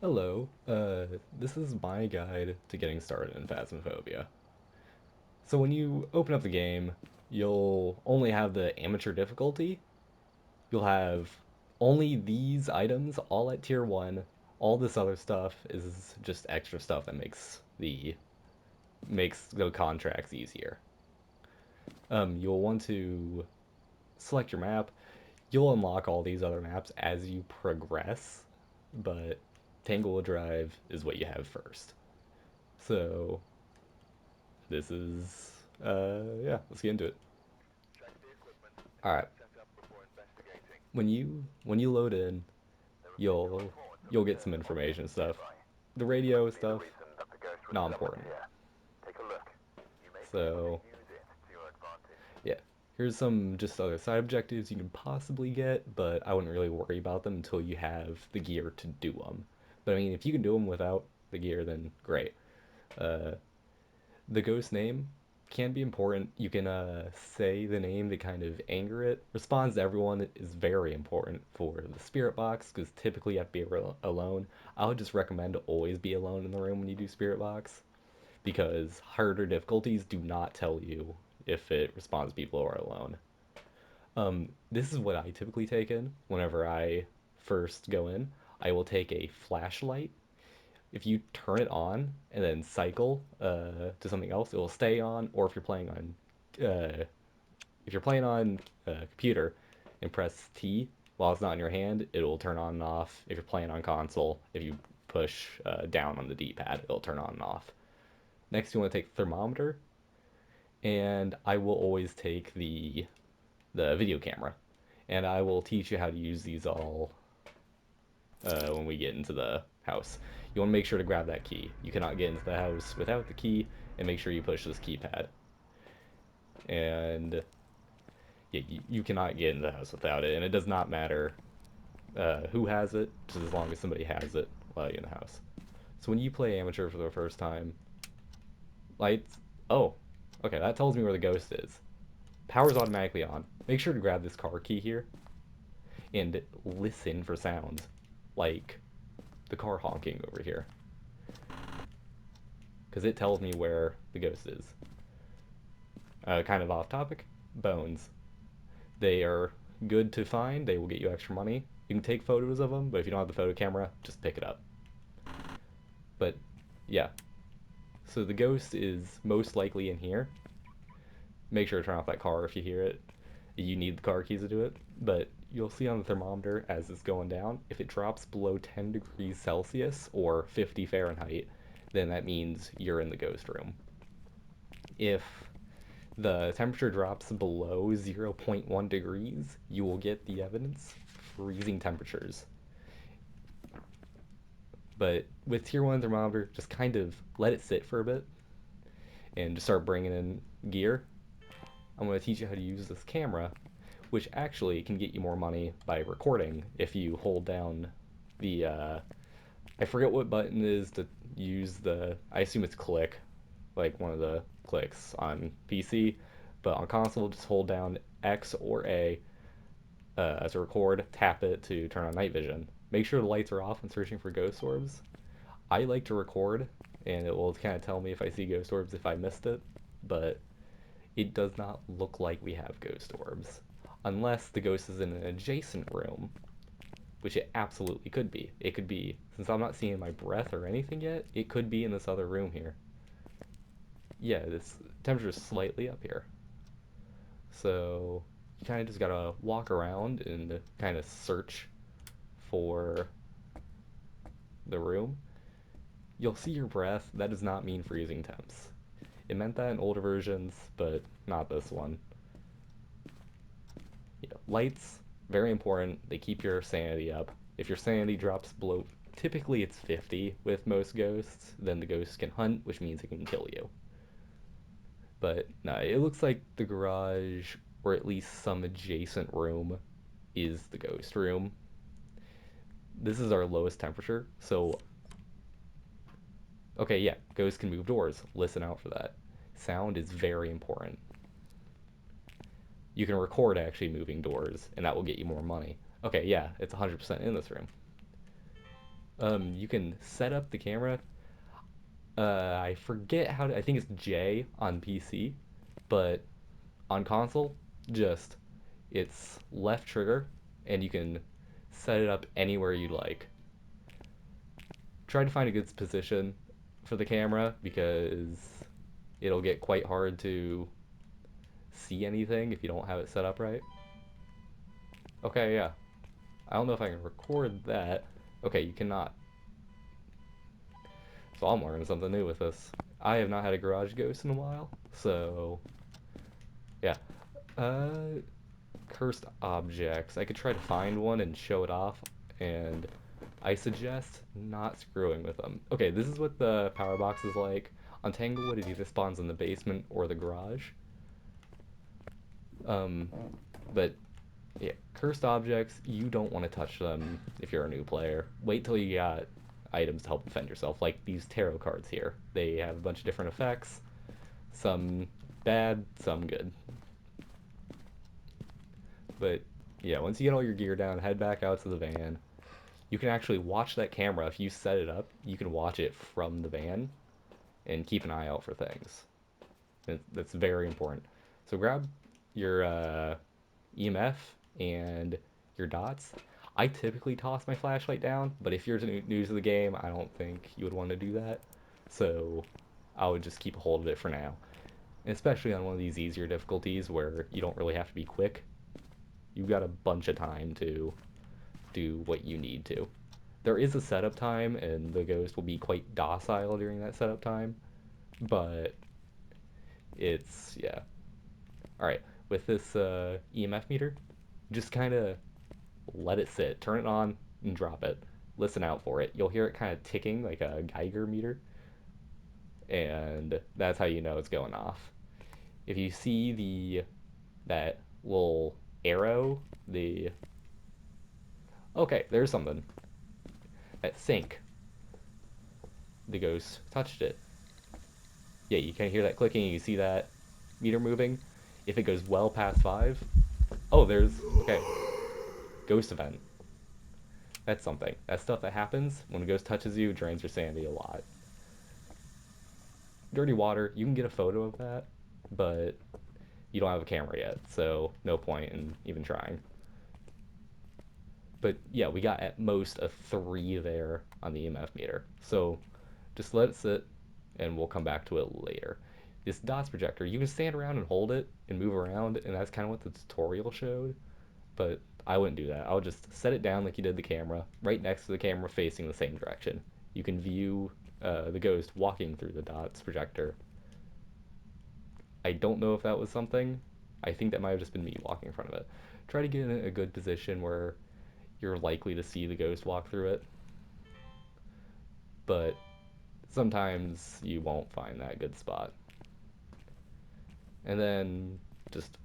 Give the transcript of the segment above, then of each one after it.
Hello, this is my guide to getting started in Phasmophobia. So when you open up the game, you'll only have the amateur difficulty. You'll have only these items all at tier 1. All this other stuff is just extra stuff that makes the contracts easier. You'll want to select your map. You'll unlock all these other maps as you progress, but Tangle Drive is what you have first. So this is yeah, let's get into it. All right. When you load in, you'll you'll get some information stuff. The radio stuff, not important. So yeah, here's some just other side objectives you can possibly get, but I wouldn't really worry about them until you have the gear to do them. But I mean, if you can do them without the gear, then great. Uh, the ghost name can be important. You can say the name to kind of anger it. Responds to everyone is very important for the spirit box because typically you have to be alone. I would just recommend to always be alone in the room when you do spirit box because harder difficulties do not tell you if it responds to people who are alone. This is what I typically take in whenever I first go in. I will take a flashlight. If you turn it on and then cycle to something else, it will stay on. Or if you're playing on a computer and press T while it's not in your hand, it will turn on and off. If you're playing on console, if you push down on the D-pad, it'll turn on and off. Next, you want to take the thermometer, and I will always take the video camera, and I will teach you how to use these all when we get into the house. You want to make sure to grab that key. You cannot get into the house without the key, and make sure you push this keypad. And yeah, you cannot get into the house without it, and it does not matter who has it, just as long as somebody has it while you're in the house. So when you play amateur for the first time, lights. Oh, okay, that tells me where the ghost is. Power's automatically on. Make sure to grab this car key here and listen for sounds like the car honking over here because it tells me where the ghost is. Kind of off topic, bones. They are good to find. They will get you extra money. You can take photos of them, but if you don't have the photo camera, just pick it up. But yeah, so the ghost is most likely in here. Make sure to turn off that car if you hear it. You need the car keys to do it. But you'll see on the thermometer as it's going down, if it drops below 10 degrees Celsius or 50 Fahrenheit, then that means you're in the ghost room. If the temperature drops below 0.1 degrees, you will get the evidence freezing temperatures. But with tier 1 thermometer, just kind of let it sit for a bit and just start bringing in gear. I'm going to teach you how to use this camera, which actually can get you more money by recording if you hold down the I forget what button is to use the. I assume it's click, like one of the clicks on PC, but on console just hold down X or A as a record. Tap it to turn on night vision. Make sure the lights are off when searching for ghost orbs. I like to record, and it will kind of tell me if I see ghost orbs if I missed it, but it does not look like we have ghost orbs. Unless the ghost is in an adjacent room, which it absolutely could be. It could be, since I'm not seeing my breath or anything yet, it could be in this other room here. Yeah, this temperature is slightly up here. So you kind of just gotta walk around and kind of search for the room. You'll see your breath. That does not mean freezing temps. It meant that in older versions, but not this one. Yeah, lights, very important. They keep your sanity up. If your sanity drops below, typically it's 50 with most ghosts, then the ghost can hunt, which means it can kill you. But no, it looks like the garage, or at least some adjacent room, is the ghost room. This is our lowest temperature, so okay, yeah, ghosts can move doors. Listen out for that. Sound is very important. You can record actually moving doors, and that will get you more money. Okay, yeah, it's 100% in this room. You can set up the camera. I forget how to, I think it's J on PC, but on console, just it's left trigger, and you can set it up anywhere you like. Try to find a good position for the camera because it'll get quite hard to see anything if you don't have it set up right. Okay, yeah. I don't know if I can record that. Okay, you cannot. So I'm learning something new with this. I have not had a garage ghost in a while, so yeah. Uh, Cursed objects. I could try to find one and show it off, and I suggest not screwing with them. Okay, this is what the power box is like. On Tanglewood, it either spawns in the basement or the garage. Um, but yeah, cursed objects, you don't want to touch them if you're a new player. Wait till you got items to help defend yourself, like these tarot cards here. They have a bunch of different effects, some bad, some good. But yeah, once you get all your gear down, head back out to the van. You can actually watch that camera. If you set it up, you can watch it from the van and keep an eye out for things. That's very important. So grab your EMF and your dots. I typically toss my flashlight down, but if you're new to the game, I don't think you would want to do that. So I would just keep a hold of it for now. And especially on one of these easier difficulties where you don't really have to be quick. You've got a bunch of time to do what you need to. There is a setup time, and the ghost will be quite docile during that setup time, but it's, yeah. Alright, with this EMF meter, just kind of let it sit. Turn it on and drop it. Listen out for it. You'll hear it kind of ticking like a Geiger meter, and that's how you know it's going off. If you see that little arrow, the okay, there's something. That sink. The ghost touched it. Yeah, you can hear that clicking. You see that meter moving. If it goes well past 5, oh, there's okay. Ghost event. That's something. That's stuff that happens when a ghost touches you, drains your sanity a lot. Dirty water, you can get a photo of that, but you don't have a camera yet, so no point in even trying. But yeah, we got at most a 3 there on the EMF meter. So just let it sit, and we'll come back to it later. This DOTS projector, you can stand around and hold it and move around, and that's kind of what the tutorial showed, but I wouldn't do that. I would just set it down like you did the camera, right next to the camera facing the same direction. You can view the ghost walking through the DOTS projector. I don't know if that was something. I think that might have just been me walking in front of it. Try to get in a good position where you're likely to see the ghost walk through it, but sometimes you won't find that good spot. And then just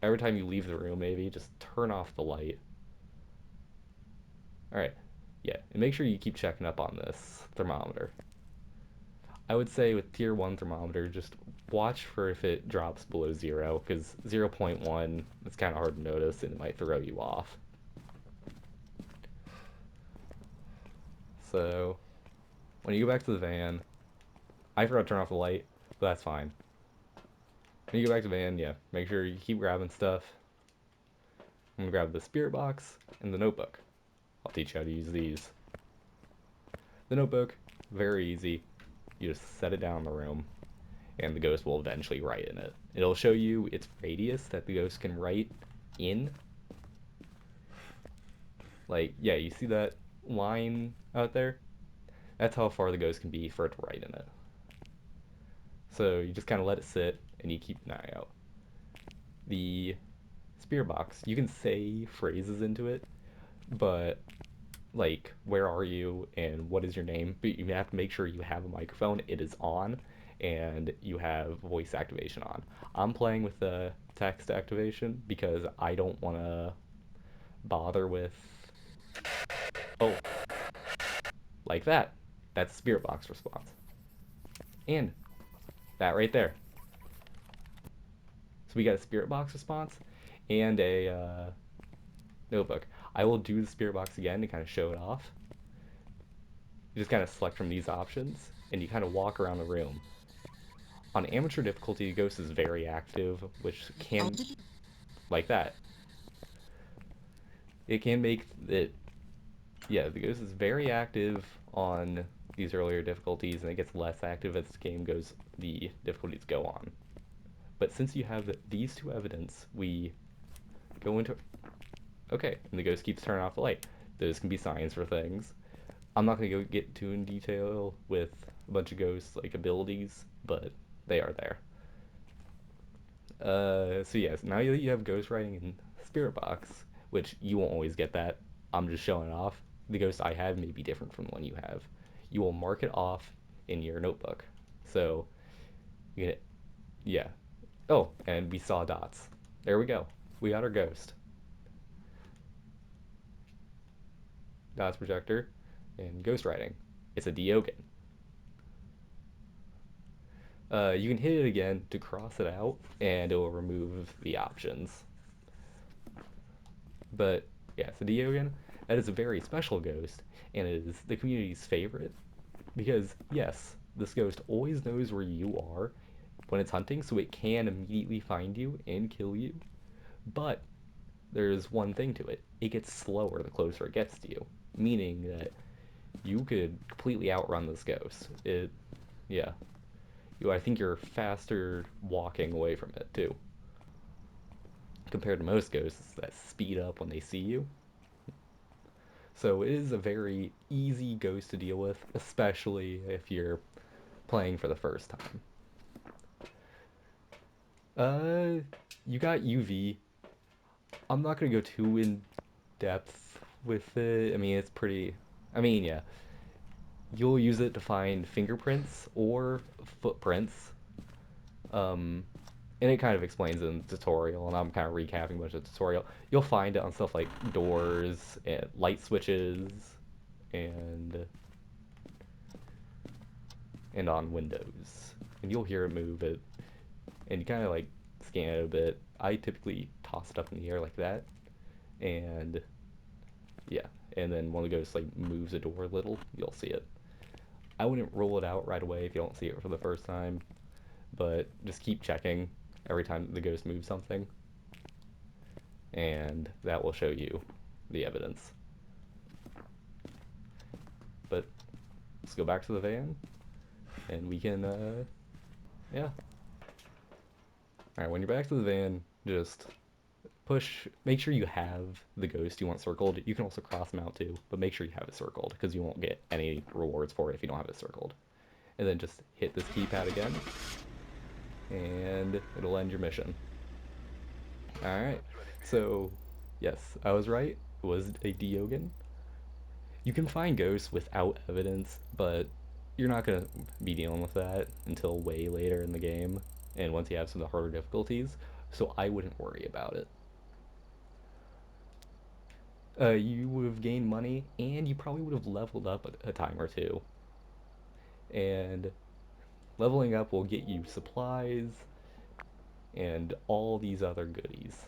every time you leave the room, maybe just turn off the light. All right, yeah, and make sure you keep checking up on this thermometer. I would say with tier 1 thermometer, just watch for if it drops below 0, because 0.1, it's kind of hard to notice and it might throw you off. So, when you go back to the van, I forgot to turn off the light, but that's fine. When you go back to the van, yeah, make sure you keep grabbing stuff. I'm gonna grab the spirit box and the notebook. I'll teach you how to use these. The notebook, very easy. You just set it down in the room, and the ghost will eventually write in it. It'll show you its radius that the ghost can write in. Like, yeah, you see that line out there? That's how far the ghost can be for it to write in it. So you just kind of let it sit, and you keep an eye out. The spirit box, you can say phrases into it, but like, where are you and what is your name? But you have to make sure you have a microphone, it is on, and you have voice activation on. I'm playing with the text activation because I don't want to bother with, oh, like that. That's the spirit box response. And that right there. So we got a spirit box response and a notebook. I will do the spirit box again to kind of show it off. You just kind of select from these options, and you kind of walk around the room. On amateur difficulty, the ghost is very active, which can, like that, it can make it, yeah, the ghost is very active on these earlier difficulties, and it gets less active as the game goes, the difficulties go on. But since you have these two evidence, we go into, okay, and the ghost keeps turning off the light. Those can be signs for things. I'm not going to go get too in detail with a bunch of ghosts like abilities, but they are there. So yes, now you have ghost writing in Spirit Box, which you won't always get that. I'm just showing off. The ghost I have may be different from the one you have. You will mark it off in your notebook. So you get, yeah. Oh, and we saw dots. There we go. We got our ghost. Dots projector and ghost writing. It's a Diogen. You can hit it again to cross it out, and it will remove the options. But yeah, so Diogen, that is a very special ghost, and it is the community's favorite because yes, this ghost always knows where you are when it's hunting, so it can immediately find you and kill you. But there's one thing to it: it gets slower the closer it gets to you, meaning that you could completely outrun this ghost. It, yeah, I think you're faster walking away from it too, compared to most ghosts that speed up when they see you. So it is a very easy ghost to deal with, especially if you're playing for the first time. Uh, you got UV. I'm not gonna go too in depth with it. I mean, it's pretty. I mean, yeah, you'll use it to find fingerprints or footprints. Um, and it kind of explains in the tutorial, and I'm kind of recapping a bunch of the tutorial. You'll find it on stuff like doors and light switches, and on windows, and you'll hear it move it, and you kind of like scan it a bit. I typically toss it up in the air like that, and yeah, and then when the ghost like moves a door a little, you'll see it. I wouldn't roll it out right away if you don't see it for the first time, but just keep checking every time the ghost moves something, and that will show you the evidence. But let's go back to the van, and we can, yeah. All right, when you're back to the van, just make sure you have the ghost you want circled. You can also cross them out too, but make sure you have it circled because you won't get any rewards for it if you don't have it circled. And then just hit this keypad again, and it'll end your mission. All right. So, yes, I was right. It was a Diogen. You can find ghosts without evidence, but you're not gonna be dealing with that until way later in the game, and once you have some of the harder difficulties. So I wouldn't worry about it. You would have gained money, and you probably would have leveled up a time or two. And leveling up will get you supplies and all these other goodies.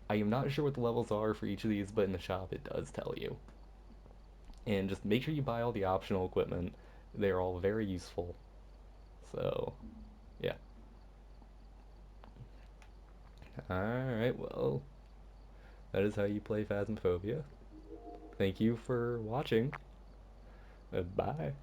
I am not sure what the levels are for each of these, but in the shop it does tell you. And just make sure you buy all the optional equipment. They're all very useful. So, yeah. Alright, well, that is how you play Phasmophobia. Thank you for watching. Bye.